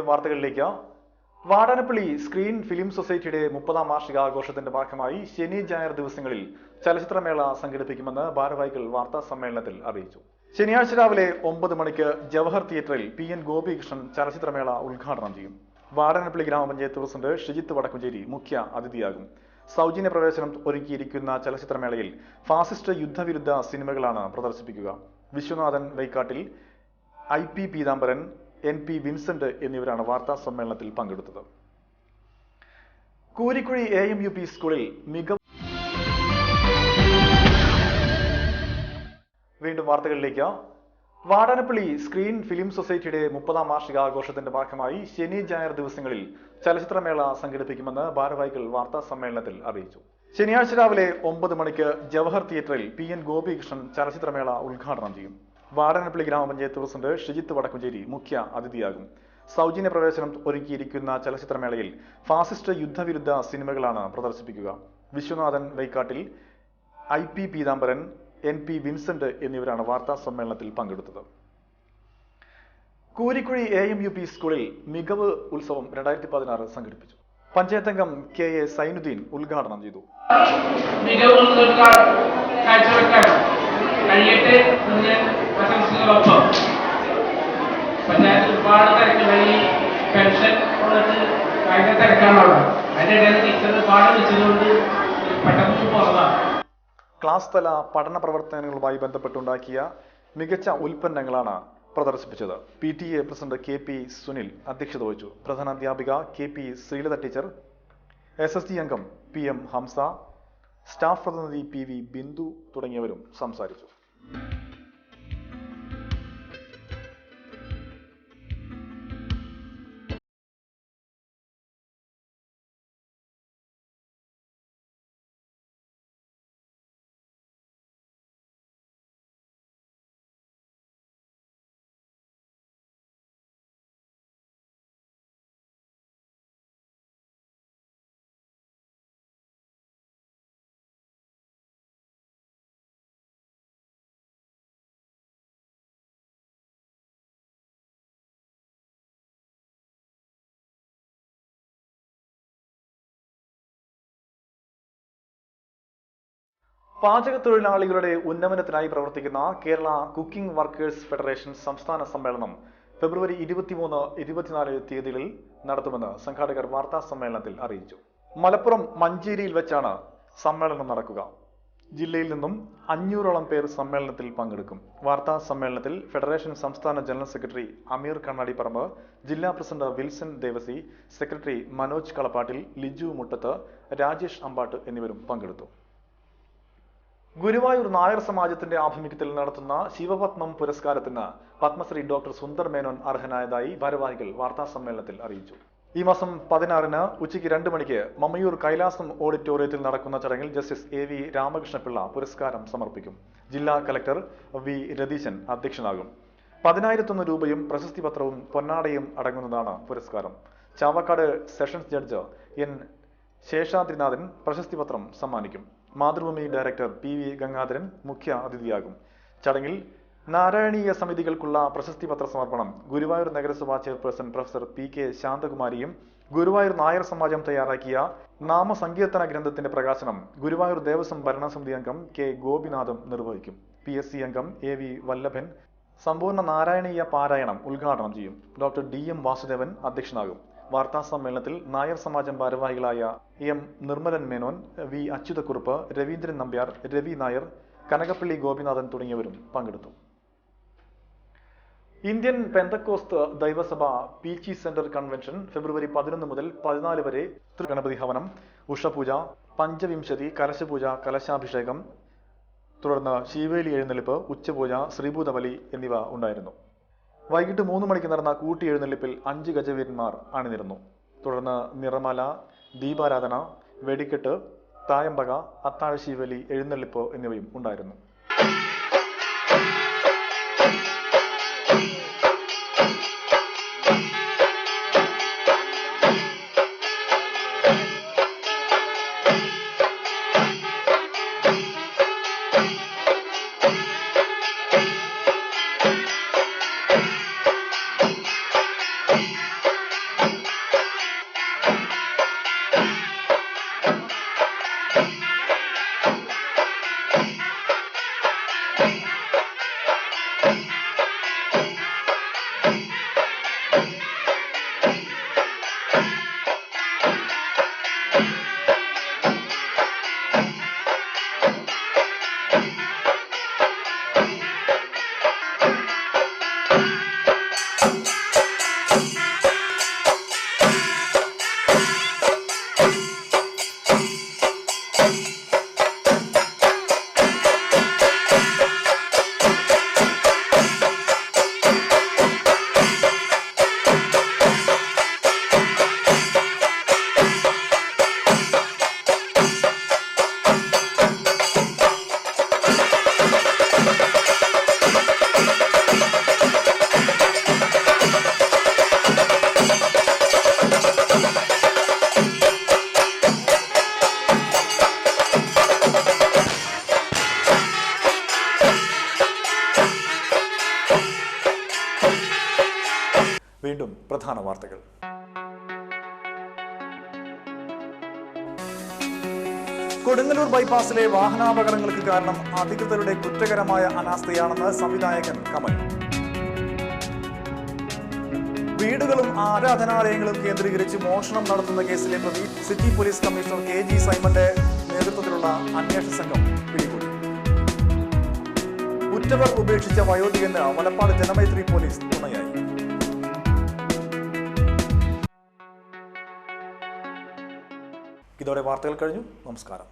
വാർത്തകളിലേക്ക്. Vadanappally screen film സൊസൈറ്റിയുടെ 30ാം വാർഷികാഘോഷത്തിന്റെ ഭാഗമായി ശനി ഞായർ ദിവസങ്ങളിൽ ചലച്ചിത്രമേള സംഘടിപ്പിക്കുമെന്ന് ഭാരവാഹികൾ വാർത്താ സമ്മേളനത്തിൽ അറിയിച്ചു. ശനിയാഴ്ച രാവിലെ 9 മണിക്ക് ജവഹർ തിയേറ്ററിൽ PN ഗോപികൃഷ്ണൻ ചലച്ചിത്രമേള ഉദ്ഘാടനം ചെയ്യും. വാടാനപ്പള്ളി ഗ്രാമപഞ്ചായത്ത് പ്രസിഡന്റ് ഷിജിത്ത് വടക്കുംചേരി മുഖ്യ അതിഥിയാകും. സൗജന്യ പ്രവേശനം ഒരുക്കിയിരിക്കുന്ന ചലച്ചിത്രമേളയിൽ ഫാസിസ്റ്റ് യുദ്ധവിരുദ്ധ സിനിമകളാണ് പ്രദർശിപ്പിക്കുക. Viswanathan Vaikkattil, IP Peethambaran, NP Vincent എന്നിവരാണ് വാർത്താ സമ്മേളനത്തിൽ പങ്കെടുത്തത്. കൂരിക്കുഴി AMUP സ്കൂളിൽ വീണ്ടും വാർത്തകളിലേക്ക്. വാടാനപ്പള്ളി സ്ക്രീൻ ഫിലിം സൊസൈറ്റിയുടെ 30ാം വാർഷികാഘോഷത്തിന്റെ ഭാഗമായി ശനി ഞായർ ദിവസങ്ങളിൽ ചലച്ചിത്രമേള സംഘടിപ്പിക്കുമെന്ന് ഭാരവാഹികൾ വാർത്താ സമ്മേളനത്തിൽ അറിയിച്ചു. ശനിയാഴ്ച രാവിലെ 9 മണിക്ക് ജവഹർ തിയേറ്ററിൽ PN ഗോപികൃഷ്ണൻ ചലച്ചിത്രമേള ഉദ്ഘാടനം ചെയ്യും. വാടാനപ്പള്ളി ഗ്രാമപഞ്ചായത്ത് പ്രസിഡന്റ് ഷിജിത്ത് വടക്കുംചേരി മുഖ്യ അതിഥിയാകും. സൗജന്യ പ്രവേശനം ഒരുക്കിയിരിക്കുന്ന ചലച്ചിത്രമേളയിൽ ഫാസിസ്റ്റ് യുദ്ധവിരുദ്ധ സിനിമകളാണ് പ്രദർശിപ്പിക്കുക. Viswanathan Vaikkattil, IP Peethambaran, NP Vincent എന്നിവരാണ് വാർത്താ സമ്മേളനത്തിൽ പങ്കെടുത്തത്. കൂരിക്കുഴി AMUP സ്കൂളിൽ മികവ് ഉത്സവം 2016 സംഘടിപ്പിച്ചു. പഞ്ചായത്ത് അംഗം KA സൈനുദ്ദീൻ ഉദ്ഘാടനം ചെയ്തു. പഞ്ചായത്ത് ഒരുപാട് തിരക്കുകളിൽ പെൻഷൻ അതിന്റെ തിരക്കാണുള്ളത്. അതിന്റെ ഇടയിൽ ടീച്ചർ ഒരുപാട് വിളിച്ചതുകൊണ്ട് പെട്ടെന്ന് പോകുന്നതാണ്. ക്ലാസ് തല പഠന പ്രവർത്തനങ്ങളുമായി ബന്ധപ്പെട്ടുണ്ടാക്കിയ മികച്ച ഉൽപ്പന്നങ്ങളാണ് പ്രദർശിപ്പിച്ചത്. PTA പ്രസിഡന്റ് KP സുനിൽ അധ്യക്ഷത വഹിച്ചു. പ്രധാനാധ്യാപിക KP ശ്രീലത ടീച്ചർ, SSD അംഗം PM ഹംസ, സ്റ്റാഫ് പ്രതിനിധി PV ബിന്ദു തുടങ്ങിയവരും സംസാരിച്ചു. പാചക തൊഴിലാളികളുടെ ഉന്നമനത്തിനായി പ്രവർത്തിക്കുന്ന കേരള കുക്കിംഗ് വർക്കേഴ്സ് ഫെഡറേഷൻ സംസ്ഥാന സമ്മേളനം ഫെബ്രുവരി 23, 24 തീയതികളിൽ നടത്തുമെന്ന് സംഘാടകർ വാർത്താ സമ്മേളനത്തിൽ അറിയിച്ചു. മലപ്പുറം മഞ്ചേരിയിൽ വെച്ചാണ് സമ്മേളനം നടക്കുക. ജില്ലയിൽ നിന്നും 500ഓളം പേർ സമ്മേളനത്തിൽ പങ്കെടുക്കും. വാർത്താ സമ്മേളനത്തിൽ ഫെഡറേഷൻ സംസ്ഥാന ജനറൽ സെക്രട്ടറി അമീർ കണ്ണാടിപ്പറമ്പ്, ജില്ലാ president Wilson Devasy, secretary Manoj Kalappattil, Liju Muttath, Rajesh Ambatt എന്നിവരും പങ്കെടുത്തു. ഗുരുവായൂർ നായർ സമാജത്തിന്റെ ആഭിമുഖ്യത്തിൽ നടത്തുന്ന ശിവപത്മം പുരസ്കാരത്തിന് പത്മശ്രീ ഡോക്ടർ സുന്ദർ മേനോൻ അർഹനായതായി ഭാരവാഹികൾ വാർത്താ സമ്മേളനത്തിൽ അറിയിച്ചു. ഈ മാസം 16-ന് ഉച്ചയ്ക്ക് 2 മണിക്ക് മമ്മയൂർ കൈലാസം ഓഡിറ്റോറിയത്തിൽ നടക്കുന്ന ചടങ്ങിൽ ജസ്റ്റിസ് AV രാമകൃഷ്ണപിള്ള പുരസ്കാരം സമർപ്പിക്കും. ജില്ലാ കലക്ടർ V രതീശൻ അധ്യക്ഷനാകും. 10,001 രൂപയും പ്രശസ്തി പത്രവും പൊന്നാടയും അടങ്ങുന്നതാണ് പുരസ്കാരം. Chavakkad sessions judge N Seshadrinathan പ്രശസ്തി പത്രം സമ്മാനിക്കും. മാതൃഭൂമി ഡയറക്ടർ PV ഗംഗാധരൻ മുഖ്യ അതിഥിയാകും. ചടങ്ങിൽ നാരായണീയ സമിതികൾക്കുള്ള പ്രശസ്തി പത്ര സമർപ്പണം ഗുരുവായൂർ നഗരസഭാ ചെയർപേഴ്സൺ പ്രൊഫസർ PK ശാന്തകുമാരിയും, ഗുരുവായൂർ നായർ സമാജം തയ്യാറാക്കിയ നാമസങ്കീർത്തന ഗ്രന്ഥത്തിന്റെ പ്രകാശനം ഗുരുവായൂർ ദേവസ്വം ഭരണസമിതി അംഗം K ഗോപിനാഥും നിർവഹിക്കും. PSC അംഗം AV വല്ലഭൻ സമ്പൂർണ്ണ നാരായണീയ പാരായണം ഉദ്ഘാടനം ചെയ്യും. ഡോക്ടർ DM വാസുദേവൻ അധ്യക്ഷനാകും. വാർത്താ സമ്മേളനത്തിൽ നായർ സമാജം ഭാരവാഹികളായ M നിർമ്മലൻ മേനോൻ, V അച്യുതക്കുറുപ്പ്, രവീന്ദ്രൻ നമ്പ്യാർ, രവി നായർ, കനകപ്പള്ളി ഗോപിനാഥൻ തുടങ്ങിയവരും പങ്കെടുത്തു. ഇന്ത്യൻ പെന്തക്കോസ്ത് ദൈവസഭ പീച്ചി സെന്റർ കൺവെൻഷൻ ഫെബ്രുവരി 11 മുതൽ 14 വരെ ഗണപതി ഹവനം, ഉഷപൂജ, പഞ്ചവിംശതി, കലശപൂജ, കലശാഭിഷേകം, തുടർന്ന് ശീവേലി എഴുന്നള്ളിപ്പ്, ഉച്ചപൂജ, ശ്രീഭൂതബലി എന്നിവ ഉണ്ടായിരുന്നു. വൈകിട്ട് 3 മണിക്ക് നടന്ന കൂട്ടി എഴുന്നള്ളിപ്പിൽ 5 ഗജവീരന്മാർ അണിനിരന്നു. തുടർന്ന് നിറമാല, ദീപാരാധന, വെടിക്കെട്ട്, തായമ്പക, അത്താഴ ശീവേലി, എഴുന്നള്ളിപ്പ് എന്നിവയും ഉണ്ടായിരുന്നു. വീണ്ടും പ്രധാന വാർത്തകൾ. കൊടുങ്ങല്ലൂർ ബൈപ്പാസിലെ വാഹനാപകടങ്ങൾക്ക് കാരണം അധികൃതരുടെ കുറ്റകരമായ അനാസ്ഥയാണെന്ന് സംവിധായകൻ കമൽ. വീടുകളും ആരാധനാലയങ്ങളും കേന്ദ്രീകരിച്ച് മോഷണം നടത്തുന്ന കേസിലെ പ്രതി സിറ്റി പോലീസ് കമ്മീഷണർ KG സൈമന്റെ നേതൃത്വത്തിലുള്ള അന്വേഷണ സംഘം പിടികൂടി. ഉറ്റവർ ഉപേക്ഷിച്ച വയോധികന് വലപ്പാട് ജനമൈത്രി പോലീസ് തുണയായി. ഇതോടെ വാർത്തകൾ കഴിഞ്ഞു. നമസ്കാരം.